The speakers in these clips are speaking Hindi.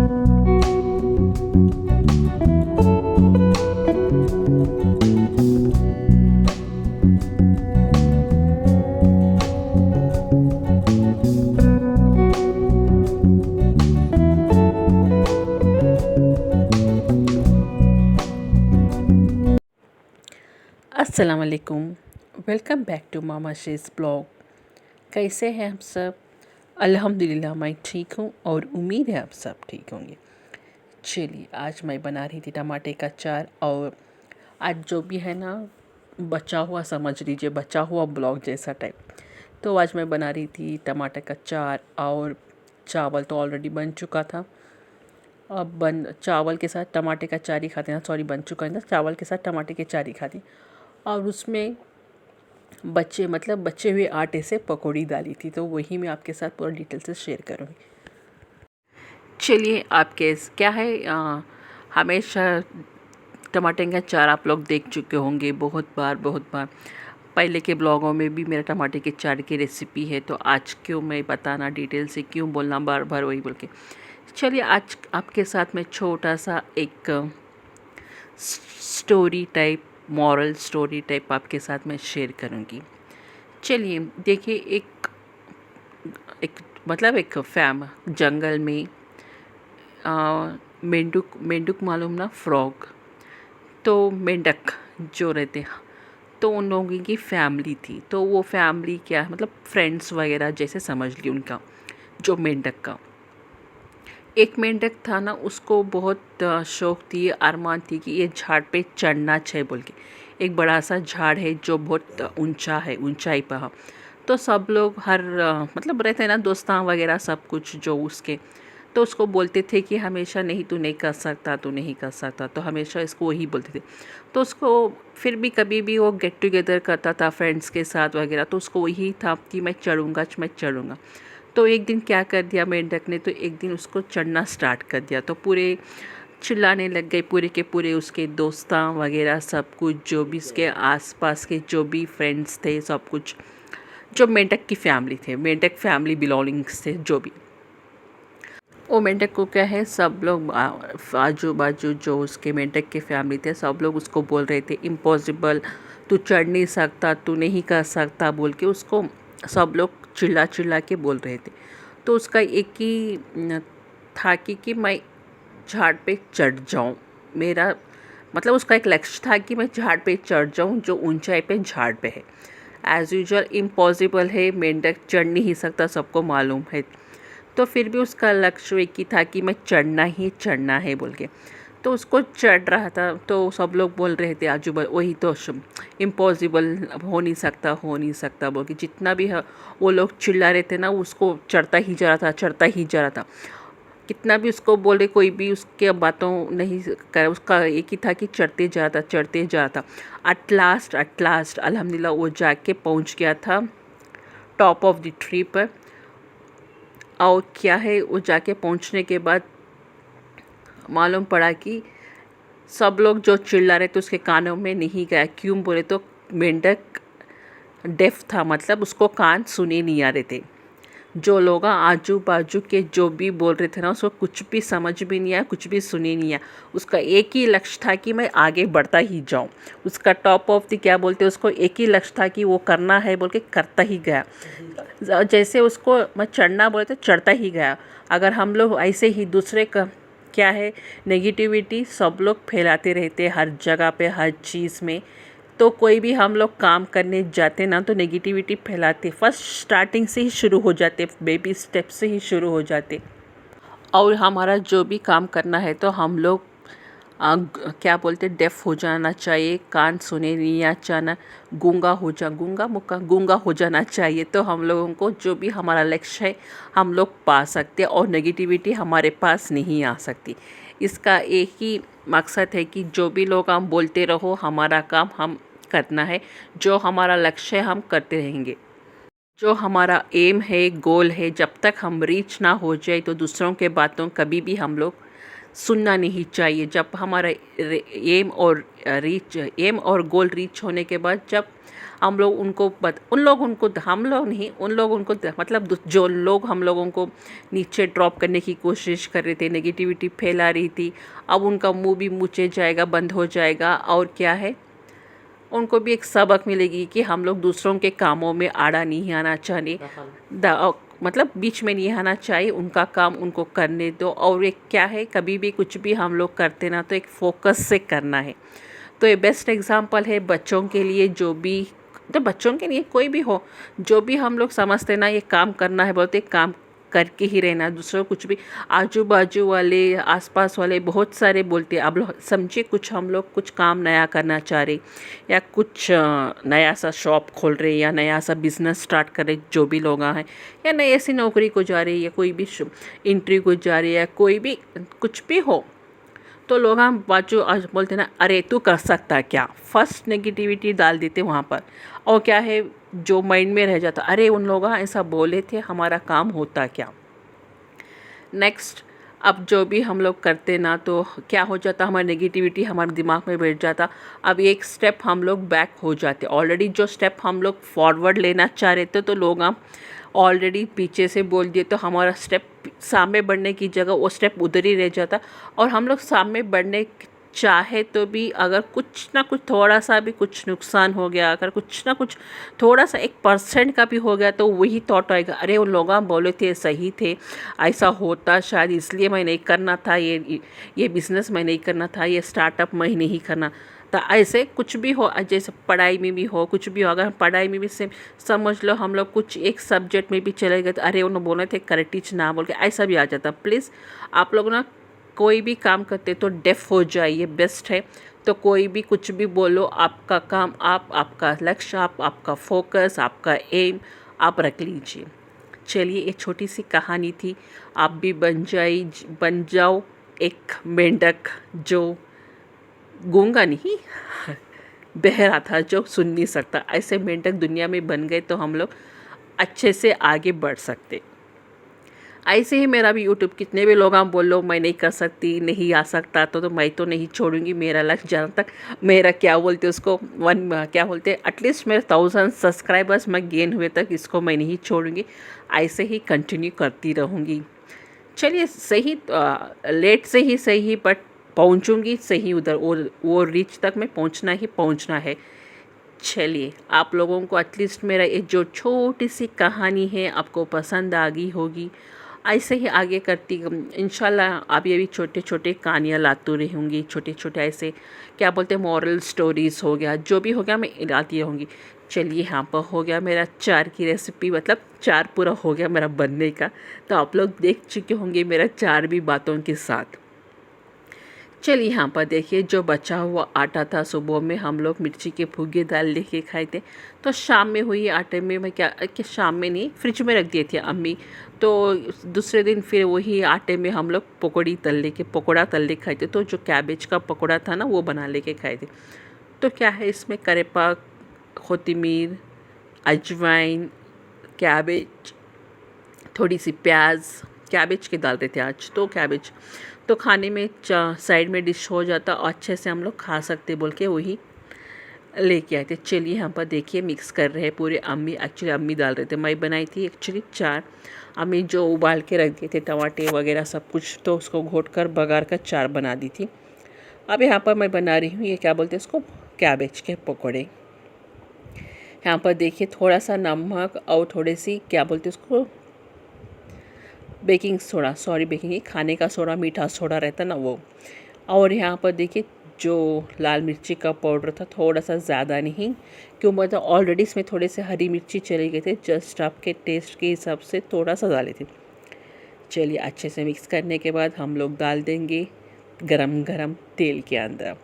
अस्सलाम वालेकुम। Welcome back to Mama Shez blog. कैसे हैं आप सब? अल्हम्दुलिल्लाह मैं ठीक हूँ और उम्मीद है आप सब ठीक होंगे। चलिए, आज मैं बना रही थी टमाटे का अचार। और आज जो भी है ना, बचा हुआ समझ लीजिए, बचा हुआ ब्लॉग जैसा टाइप। तो आज मैं बना रही थी टमाटर का अचार। और चावल तो ऑलरेडी बन चुका था। अब चावल के साथ टमाटे का अचार ही खाते हैं। सॉरी, बन चुका है ना, चावल के साथ टमाटे के अचार ही खाती। और उसमें बचे हुए आटे से पकौड़ी डाली थी, तो वही मैं आपके साथ पूरा डिटेल से शेयर करूँगी। चलिए, आपके क्या है, हमेशा टमाटर का अचार आप लोग देख चुके होंगे बहुत बार। पहले के ब्लॉगों में भी मेरा टमाटर के अचार की रेसिपी है, तो आज क्यों मैं बताना डिटेल से, क्यों बोलना बार बार वही बोल के। चलिए, आज आपके साथ मैं छोटा सा एक story type, moral story type आपके साथ मैं शेयर करूँगी। चलिए देखिए, एक एक एक जंगल में मेंढक मालूम ना, फ्रॉग, तो मेंढक जो रहते हैं, तो उन लोगों की फैमिली थी। तो वो फैमिली क्या, फ्रेंड्स वगैरह जैसे समझ ली उनका, जो मेंढक का एक मेंढक था ना, उसको बहुत शौक थी, अरमान थी कि ये झाड़ पे चढ़ना चाहिए बोल के। एक बड़ा सा झाड़ है जो बहुत ऊंचा है, ऊंचाई पर। तो सब लोग हर रहते हैं ना, दोस्तां वगैरह सब कुछ जो उसके, तो उसको बोलते थे कि हमेशा नहीं, तू नहीं कर सकता, तू नहीं कर सकता, तो हमेशा इसको वही बोलते थे। तो उसको फिर भी कभी भी वो गेट टुगेदर करता था फ्रेंड्स के साथ वगैरह, तो उसको वही था कि मैं चढ़ूँगा। तो एक दिन क्या कर दिया मेंढक ने, तो एक दिन उसको चढ़ना स्टार्ट कर दिया। तो पूरे चिल्लाने लग गए, पूरे के पूरे उसके दोस्तां वगैरह सब कुछ, जो भी उसके आसपास के जो भी फ्रेंड्स थे, सब कुछ, जो मेंढक की फैमिली थे, मेंढक फैमिली बिलोंगिंग्स थे जो भी। वो मेंढक को क्या है, सब लोग आजू बाजू जो उसके मेंढक के फैमिली थे, सब लोग उसको बोल रहे थे इम्पॉसिबल, तू चढ़ नहीं सकता, तू नहीं कर सकता बोल के उसको सब लोग चिल्ला चिल्ला के बोल रहे थे। तो उसका एक ही था कि मैं झाड़ पे चढ़ जाऊं। मेरा उसका एक लक्ष्य था कि मैं झाड़ पे चढ़ जाऊं, जो ऊंचाई पे झाड़ पे है। एज़ यूजुअल इम्पॉसिबल है, मेंढक चढ़ नहीं सकता, सबको मालूम है। तो फिर भी उसका लक्ष्य एक ही था कि मैं चढ़ना ही चढ़ना है बोल के। तो उसको चढ़ रहा था, तो सब लोग बोल रहे थे आजू बाजू, वही तो इम्पॉसिबल, हो नहीं सकता बोल के, जितना भी है वो लोग चिल्ला रहे थे ना, उसको चढ़ता ही जा रहा था। कितना भी उसको बोले, कोई भी उसके बातों नहीं कर, उसका एक ही था कि चढ़ते जा रहा था। एट लास्ट अल्हम्दुलिल्लाह वो जाके पहुंच गया था टॉप ऑफ द ट्री पर। और क्या है, वो जाके पहुंचने के बाद मालूम पड़ा कि सब लोग जो चिल्ला रहे थे उसके कानों में नहीं गया। क्यों बोले तो मेंढक डेफ था, उसको कान सुने नहीं आ रहे थे। जो लोग आजू बाजू के जो भी बोल रहे थे ना, उसको कुछ भी समझ भी नहीं आया, कुछ भी सुने नहीं आया। उसका एक ही लक्ष्य था कि मैं आगे बढ़ता ही जाऊं। उसका टॉप ऑफ द क्या बोलते, उसको एक ही लक्ष्य था कि वो करना है बोल के करता ही गया। जैसे उसको मैं चढ़ना बोले तो चढ़ता ही गया। अगर हम लोग ऐसे ही दूसरे का क्या है, नेगेटिविटी सब लोग फैलाते रहते हर जगह पे, हर चीज़ में। तो कोई भी हम लोग काम करने जाते ना, तो नेगेटिविटी फैलाते, फर्स्ट स्टार्टिंग से ही शुरू हो जाते, बेबी स्टेप से ही शुरू हो जाते। और हमारा जो भी काम करना है, तो हम लोग क्या बोलते, डेफ हो जाना चाहिए, कान सुने नहीं आना, गूंगा हो जाना चाहिए। तो हम लोगों को जो भी हमारा लक्ष्य है, हम लोग पा सकते, और नेगेटिविटी हमारे पास नहीं आ सकती। इसका एक ही मकसद है कि जो भी लोग हम बोलते रहो, हमारा काम हम करना है, जो हमारा लक्ष्य है हम करते रहेंगे। जो हमारा एम है, गोल है, जब तक हम रीच ना हो जाए, तो दूसरों के बातों कभी भी हम लोग सुनना नहीं चाहिए। जब हमारा एम और गोल रीच होने के बाद जब हम लोग उनको उन लोग उनको हम लोग नहीं उन लोग उनको मतलब जो लोग हम लोगों को नीचे ड्रॉप करने की कोशिश कर रहे थे, नेगेटिविटी फैला रही थी, अब उनका मुंह भी मुँचे जाएगा, बंद हो जाएगा। और क्या है, उनको भी एक सबक मिलेगी कि हम लोग दूसरों के कामों में आड़ा नहीं आना चाहिए, मतलब बीच में नहीं आना चाहिए। उनका काम उनको करने दो। और एक क्या है, कभी भी कुछ भी हम लोग करते ना तो एक फोकस से करना है। तो ये बेस्ट एग्जांपल है बच्चों के लिए, जो भी तो बच्चों के लिए कोई भी हो, जो भी हम लोग समझते ना ये काम करना है, बोलते काम करके ही रहना। दूसरों कुछ भी आजू बाजू वाले आसपास वाले बहुत सारे बोलते हैं, अब लोग समझिए कुछ हम लोग कुछ काम नया करना चाह रहे, या कुछ नया सा शॉप खोल रहे, या नया सा बिजनेस स्टार्ट कर रहे, जो भी लोग हैं, या नई ऐसी नौकरी को जा रहे, या कोई भी इंटरव्यू को जा रही है, या कोई भी कुछ भी हो, तो लोग हम बाजू आज बोलते ना, अरे तू कर सकता है क्या, फर्स्ट नेगेटिविटी डाल देते वहाँ पर। और क्या है, जो माइंड में रह जाता, अरे उन लोग ऐसा बोले थे, हमारा काम होता क्या। नेक्स्ट, अब जो भी हम लोग करते ना तो क्या हो जाता, हमारा नेगेटिविटी हमारे दिमाग में बैठ जाता। अब एक स्टेप हम लोग बैक हो जाते। ऑलरेडी जो स्टेप हम लोग फॉरवर्ड लेना चाह रहे थे, तो लोग हम ऑलरेडी पीछे से बोल दिए, तो हमारा स्टेप सामने बढ़ने की जगह वो स्टेप उधर ही रह जाता। और हम लोग सामने बढ़ने चाहे तो भी अगर कुछ ना कुछ थोड़ा सा भी कुछ नुकसान हो गया, अगर कुछ ना कुछ थोड़ा सा 1% का भी हो गया, तो वही थॉट आएगा, अरे उन लोग बोले थे सही थे, ऐसा होता शायद इसलिए मैं नहीं करना था, ये बिज़नेस मैं नहीं करना था, ये स्टार्टअप मैं नहीं करना। तो ऐसे कुछ भी हो, जैसे पढ़ाई में भी हो, कुछ भी हो, अगर पढ़ाई में भी से समझ लो हम लोग कुछ एक सब्जेक्ट में भी चले गए, तो अरे उन्होंने बोले थे करेक्ट ना बोल के, ऐसा भी आ जाता। प्लीज़ आप लोग ना कोई भी काम करते तो डेफ हो जाइए, बेस्ट है। तो कोई भी कुछ भी बोलो, आपका काम आप, आपका लक्ष्य आप, आपका फोकस, आपका एम आप रख लीजिए। चलिए, ये छोटी सी कहानी थी। आप भी बन जाओ एक मेंढक जो गूंगा नहीं बहरा था, जो सुन नहीं सकता। ऐसे मेंढक दुनिया में बन गए तो हम लोग अच्छे से आगे बढ़ सकते। ऐसे ही मेरा भी यूट्यूब, कितने भी लोग आप बोल लो मैं नहीं कर सकती, नहीं आ सकता, तो मैं तो नहीं छोड़ूंगी मेरा लक्ष्य जहाँ तक मेरा क्या बोलते उसको क्या बोलते एटलीस्ट मेरे 1000 सब्सक्राइबर्स मैं गेन हुए तक इसको मैं नहीं छोड़ूंगी। ऐसे ही कंटिन्यू करती रहूँगी। चलिए, सही लेट से ही सही, बट पहुँचूँगी सही उधर, वो रीच तक मैं पहुँचना है। चलिए, आप लोगों को एटलीस्ट मेरा ये जो छोटी सी कहानी है आपको पसंद आ गई होगी। ऐसे ही आगे करती इंशाल्लाह। आप ये भी छोटे छोटे कहानियाँ लाती रहूँगी, छोटे छोटे ऐसे क्या बोलते हैं मॉरल स्टोरीज़ हो गया, जो भी हो गया मैं लाती रहूँगी। चलिए, यहाँ पर हो गया मेरा 4 की रेसिपी, मतलब 4 पूरा हो गया मेरा बनने का। तो आप लोग देख चुके होंगे मेरा 4 भी बातों के साथ। चलिए, यहाँ पर देखिए, जो बचा हुआ आटा था, सुबह में हम लोग मिर्ची के भुगे दाल लेके खाए थे, तो शाम में हुई आटे में मैं क्या शाम में नहीं, फ्रिज में रख दिए थे अम्मी। तो दूसरे दिन फिर वही आटे में हम लोग पकौड़ा तल ले खाए थे। तो जो कैबेज का पकौड़ा था ना, वो बना लेके खाए थे। तो क्या है इसमें, करेपाक, कोथिमीर, अजवाइन, कैबेज, थोड़ी सी प्याज, कैबेज के डालते थे आज, तो कैबेज तो खाने में साइड में डिश हो जाता और अच्छे से हम लोग खा सकते बोल के वही लेके आए थे। चलिए, यहाँ पर देखिए मिक्स कर रहे हैं पूरे। एक्चुअली अम्मी डाल रहे थे, मैं बनाई थी एक्चुअली 4। अम्मी जो उबाल के रख दिए थे टमाटे वगैरह सब कुछ, तो उसको घोट कर बघार कर 4 बना दी थी। अब यहाँ पर मैं बना रही हूँ ये क्या बोलते हैं इसको, कैबेज के पकौड़े। यहाँ पर देखिए थोड़ा सा नमक और थोड़ी सी क्या बोलते हैं उसको, बेकिंग खाने का सोडा, मीठा सोडा रहता ना वो। और यहाँ पर देखिए जो लाल मिर्ची का पाउडर था, थोड़ा सा ज़्यादा नहीं, क्यों मतलब ऑलरेडी इसमें थोड़े से हरी मिर्ची चले गए थे, जस्ट आपके टेस्ट के हिसाब से थोड़ा सा डाले थे। चलिए, अच्छे से मिक्स करने के बाद हम लोग डाल देंगे गरम गरम तेल के अंदर।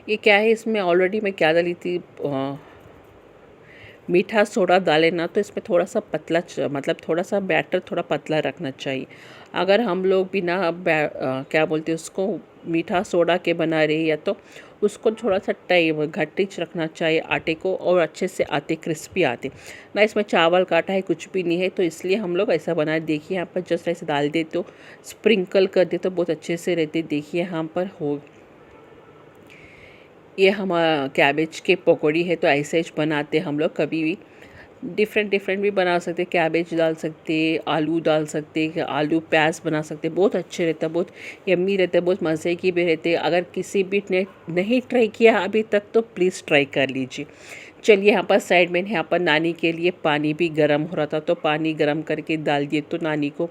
ये क्या है, इसमें ऑलरेडी मैं क्या डाली थी, मीठा सोडा डालें ना तो इसमें थोड़ा सा पतला मतलब थोड़ा सा बैटर थोड़ा पतला रखना चाहिए। अगर हम लोग बिना क्या बोलते हैं उसको, मीठा सोडा के बना रहे हैं या तो उसको थोड़ा सा टाइम घटिच रखना चाहिए आटे को, और अच्छे से आते क्रिस्पी आते ना। इसमें चावल काटा है कुछ भी नहीं है, तो इसलिए हम लोग ऐसा बनाए। देखिए यहाँ पर जस्ट ऐसे डाल दे तो स्प्रिंकल कर दे तो बहुत अच्छे से रहते। देखिए यहाँ पर हो, ये हमारा कैबेज के पकौड़ी है, तो ऐसे ही बनाते हम लोग। कभी भी डिफरेंट डिफरेंट भी बना सकते, कैबेज डाल सकते, आलू डाल सकते, आलू प्याज बना सकते, बहुत अच्छे रहता है, बहुत यम्मी रहता है, बहुत मज़े की भी रहते हैं। अगर किसी भी ने नहीं ट्राई किया अभी तक तो प्लीज़ ट्राई कर लीजिए। चलिए यहाँ पर साइड में यहाँ पर नानी के लिए पानी भी गर्म हो रहा था, तो पानी गर्म करके डाल दिए। तो नानी को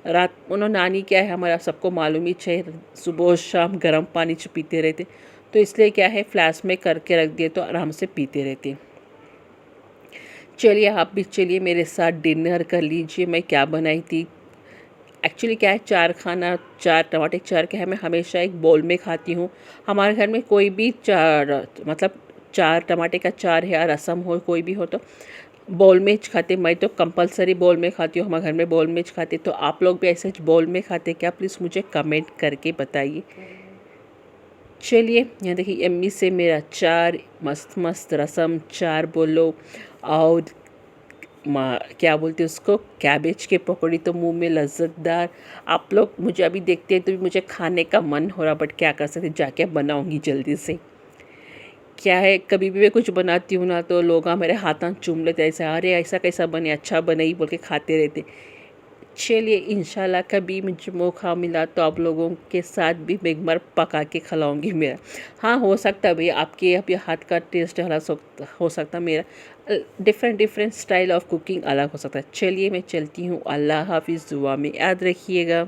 रात उन्होंने, नानी क्या है हमारा सबको मालूम ही है, सुबह और शाम गर्म पानी पीते रहते, तो इसलिए क्या है फ्लास्क में करके रख दिए तो आराम से पीते रहते। चलिए आप भी चलिए मेरे साथ डिनर कर लीजिए। मैं क्या बनाई थी, एक्चुअली क्या है, चार खाना, चार टमाटर चार क्या है, मैं हमेशा एक बाउल में खाती हूँ। हमारे घर में कोई भी चार मतलब चार टमाटर का चार है या रसम हो कोई भी हो तो बाउल में खाते। मैं तो कंपलसरी बाउल में खाती हूँ, हमारे घर में बाउल में खाते। तो आप लोग भी ऐसे बाउल में खाते क्या, प्लीज़ मुझे कमेंट करके बताइए। चलिए यहाँ देखिए यम्मी से मेरा चार मस्त मस्त रसम चार बोलो, और क्या बोलते हैं उसको, कैबेज के पकौड़ी तो मुंह में लज्जतदार। आप लोग मुझे अभी देखते हैं तो भी मुझे खाने का मन हो रहा, बट क्या कर सकते, जाके बनाऊंगी जल्दी से। क्या है, कभी भी मैं कुछ बनाती हूँ ना तो लोग मेरे हाथ चूम लेते, ऐसा अरे ऐसा कैसा बने, अच्छा बने ही बोल के खाते रहते। चलिए इंशाल्लाह कभी मुझे मौका मिला तो आप लोगों के साथ भी मैं एक बार पका के खिलाऊंगी मेरा। हाँ हो सकता है भैया आपके अभी हाथ का टेस्ट अलग हो सकता, मेरा different different style of cooking अलग हो सकता है। चलिए मैं चलती हूँ, अल्लाह हाफिज़, दुआ में याद रखिएगा।